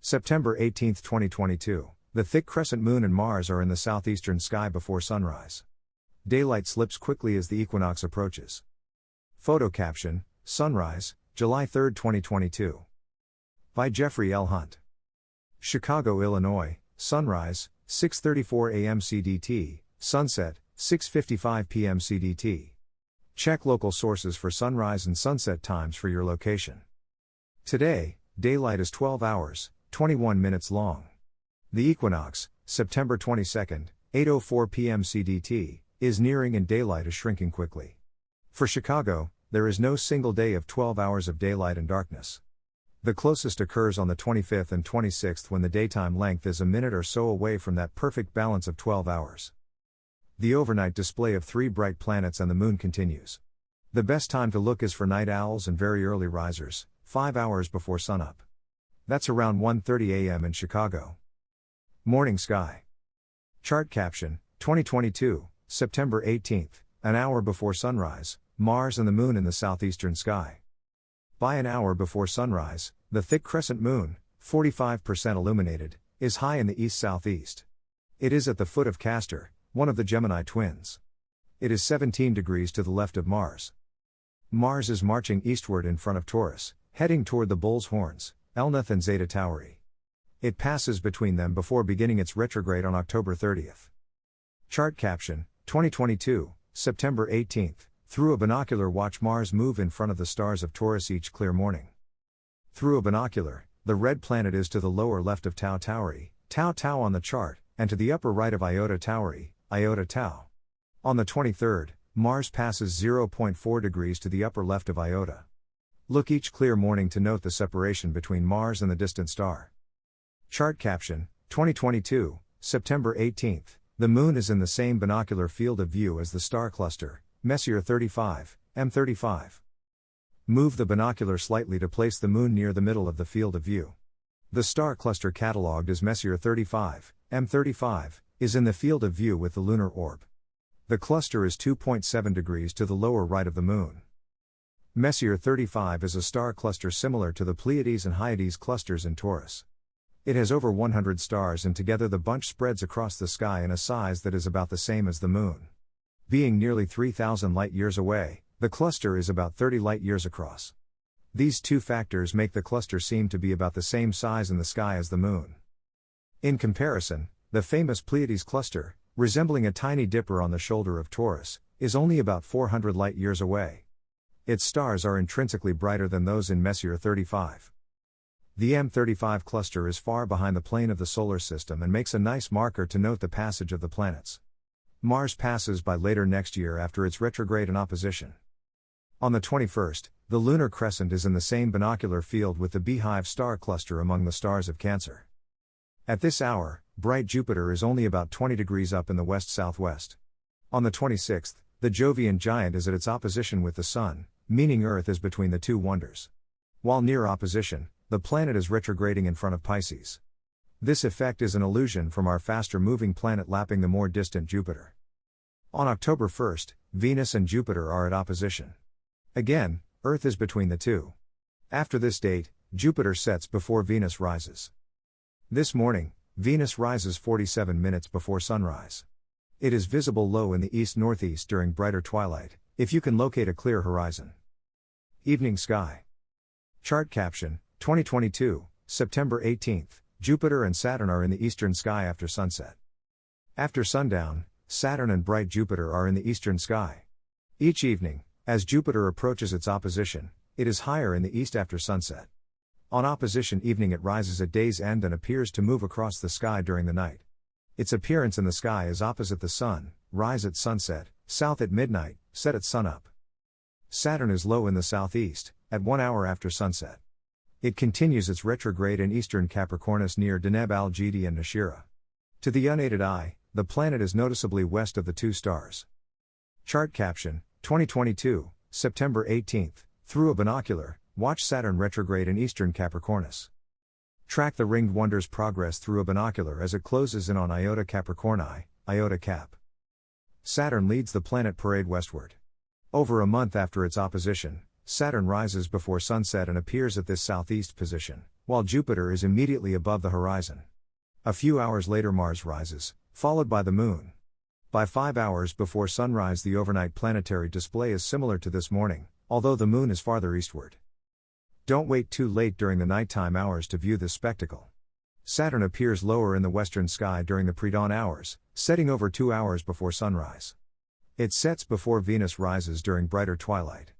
September 18, 2022. The thick crescent moon and Mars are in the southeastern sky before sunrise. Daylight slips quickly as the equinox approaches. Photo caption: Sunrise, July 3, 2022. By Jeffrey L. Hunt. Chicago, Illinois, sunrise, 6:34 a.m. CDT, sunset, 6:55 p.m. CDT. Check local sources for sunrise and sunset times for your location. Today, daylight is 12 hours, 21 minutes long. The equinox, September 22, 8:04 p.m. CDT, is nearing and daylight is shrinking quickly. For Chicago, there is no single day of 12 hours of daylight and darkness. The closest occurs on the 25th and 26th when the daytime length is a minute or so away from that perfect balance of 12 hours. The overnight display of 3 bright planets and the moon continues. The best time to look is for night owls and very early risers, 5 hours before sunup. That's around 1:30 a.m. in Chicago. Morning sky. Chart caption: 2022, September 18, an hour before sunrise, Mars and the moon in the southeastern sky. By an hour before sunrise, the thick crescent moon, 45% illuminated, is high in the east-southeast. It is at the foot of Castor, one of the Gemini twins. It is 17 degrees to the left of Mars. Mars is marching eastward in front of Taurus, heading toward the bull's horns, Elnath and Zeta Tauri. It passes between them before beginning its retrograde on October 30. Chart caption: 2022, September 18. Through a binocular, watch Mars move in front of the stars of Taurus each clear morning. Through a binocular, the red planet is to the lower left of Tau Tauri, Tau Tau on the chart, and to the upper right of Iota Tauri, Iota Tau. On the 23rd, Mars passes 0.4 degrees to the upper left of Iota. Look each clear morning to note the separation between Mars and the distant star. Chart caption: 2022, September 18. The moon is in the same binocular field of view as the star cluster, Messier 35, M35. Move the binocular slightly to place the moon near the middle of the field of view. The star cluster catalogued as Messier 35, M35, is in the field of view with the lunar orb. The cluster is 2.7 degrees to the lower right of the moon. Messier 35 is a star cluster similar to the Pleiades and Hyades clusters in Taurus. It has over 100 stars, and together the bunch spreads across the sky in a size that is about the same as the moon. Being nearly 3,000 light-years away, the cluster is about 30 light-years across. These two factors make the cluster seem to be about the same size in the sky as the moon. In comparison, the famous Pleiades cluster, resembling a tiny dipper on the shoulder of Taurus, is only about 400 light-years away. Its stars are intrinsically brighter than those in Messier 35. The M35 cluster is far behind the plane of the solar system and makes a nice marker to note the passage of the planets. Mars passes by later next year after its retrograde and opposition. On the 21st, the lunar crescent is in the same binocular field with the Beehive star cluster among the stars of Cancer. At this hour, bright Jupiter is only about 20 degrees up in the west-southwest. On the 26th, the Jovian giant is at its opposition with the Sun, meaning Earth is between the two wonders. While near opposition, the planet is retrograding in front of Pisces. This effect is an illusion from our faster-moving planet lapping the more distant Jupiter. On October 1st, Venus and Jupiter are at opposition. Again, Earth is between the two. After this date, Jupiter sets before Venus rises. This morning, Venus rises 47 minutes before sunrise. It is visible low in the east-northeast during brighter twilight, if you can locate a clear horizon. Evening sky. Chart caption: 2022, September 18. Jupiter and Saturn are in the eastern sky after sunset. After sundown, Saturn and bright Jupiter are in the eastern sky. Each evening, as Jupiter approaches its opposition, it is higher in the east after sunset. On opposition evening it rises at day's end and appears to move across the sky during the night. Its appearance in the sky is opposite the Sun: rise at sunset, south at midnight, set at sunup. Saturn is low in the southeast, at 1 hour after sunset. It continues its retrograde in eastern Capricornus near Deneb al-Jidi and Nashira. To the unaided eye, the planet is noticeably west of the two stars. Chart caption: 2022, September 18. Through a binocular, watch Saturn retrograde in eastern Capricornus. Track the ringed wonder's progress through a binocular as it closes in on Iota Capricorni, Iota Cap. Saturn leads the planet parade westward. Over a month after its opposition, Saturn rises before sunset and appears at this southeast position, while Jupiter is immediately above the horizon. A few hours later Mars rises, followed by the Moon. By 5 hours before sunrise the overnight planetary display is similar to this morning, although the Moon is farther eastward. Don't wait too late during the nighttime hours to view this spectacle. Saturn appears lower in the western sky during the pre-dawn hours, setting over 2 hours before sunrise. It sets before Venus rises during brighter twilight.